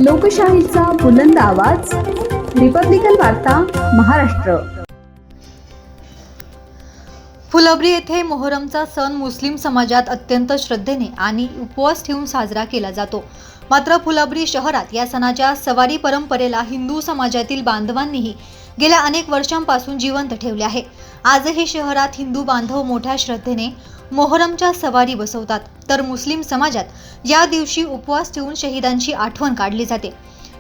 लोकशाहीचा बुलंद आवाज, रिपब्लिकन वार्ता, महाराष्ट्र। फुलंब्री येथे मोहरमचा सण मुस्लिम समाजात अत्यंत श्रद्धेने आणि उपवास ठेवून साजरा केला जातो। मात्र फुलंब्री शहरात या सणाच्या सवारी परंपरेला हिंदू समाजातील बांधवांनीही गेल्या अनेक वर्षांपासून जिवंत ठेवले आहे। आजही शहरात हिंदू बांधव मोठ्या श्रद्धेने मोहरमच्या सवारी बसवतात, तर मुस्लिम समाजात या दिवशी उपवास ठेवून शहीदांची आठवण काढली जाते।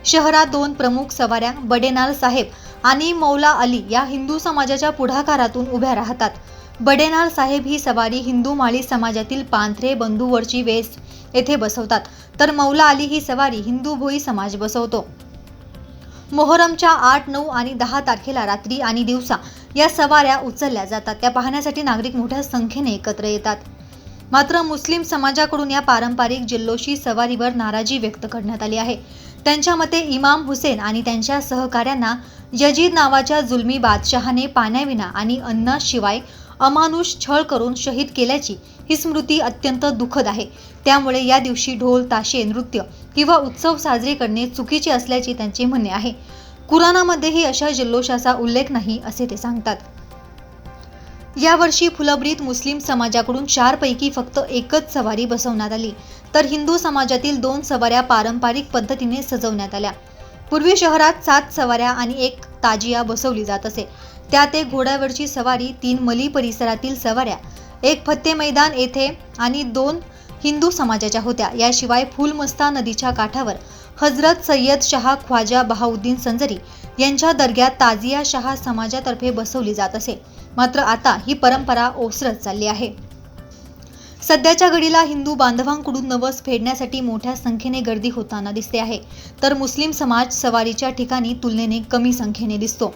शहरात दोन प्रमुख सवाऱ्या बडेनाल साहेब आणि मौला अली या हिंदू समाजाच्या पुढाकारातून उभ्या राहतात। बडेनाल साहेब ही सवारी हिंदू माळी समाजातील पांथरे बंधूवरची वेस येथे बसवतात, तर मौला अली ही सवारी हिंदू भोई समाज बसवतो। मोहरमच्या 8, 9 आणि 10 तारखेला रात्री आणि दिवसा या सवाऱ्या उचलल्या जातात। त्या पाहण्यासाठी नागरिक मोठ्या संख्येने एकत्र येतात। मात्र मुस्लिम समाजाकडून या पारंपरिक जल्लोषी सवारीवर नाराजी व्यक्त करण्यात आली आहे। त्यांच्या मते इमाम हुसेन आणि त्यांच्या सहकाऱ्यांना यजीद नावाच्या जुलमी बादशहाने पाण्याविना आणि अन्नाशिवाय अमानुष छळ करून शहीद केल्याची ही स्मृती अत्यंत दुःखद आहे। त्यामुळे या दिवशी ढोल ताशे नृत्य किंवा उत्सव साजरे करणे चुकीचे असल्याचे त्यांचे म्हणणे आहे। कुराणामध्येही अशा जल्लोषाचा उल्लेख नाही असे ते सांगतात। यावर्षी फुलंब्रीत मुस्लिम समाजाकडून 4 पैकी फक्त एकच सवारी बसवण्यात आली, तर हिंदू समाजातील 2 सवाऱ्या पारंपरिक पद्धतीने सजवण्यात आल्या। पूर्वी शहरात 7 सवाऱ्या आणि 1 ताजिया बसवली जात असे। त्यात एक घोड्यावरची सवारी, 3 मली परिसरातील सवाऱ्या, 1 फत्ते मैदान येथे आणि 2 हिंदू समाजाच्या होत्या। याशिवाय फुलमस्ता नदीच्या काठावर हजरत सय्यद शाह ख्वाजा बहाउद्दीन संजरी यांच्या दर्ग्यात ताजिया शाह समाजातर्फे बसवली जात असे। मात्र आता ही परंपरा ओसरत चालली आहे। सध्याच्या घडीला हिंदू बांधवांकडून नवस फेडण्यासाठी मोठ्या संख्येने गर्दी होताना दिसते आहे, तर मुस्लिम समाज सवारीच्या ठिकाणी तुलनेने कमी संख्येने दिसतो।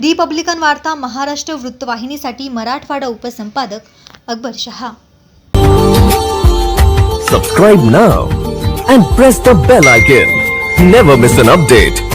रिपब्लिकन वार्ता Maharashtra वृत्तवाहिनीसाठी Marathwada उपसंपादक Akbar Shah. Subscribe now and press the bell icon. Never miss an update.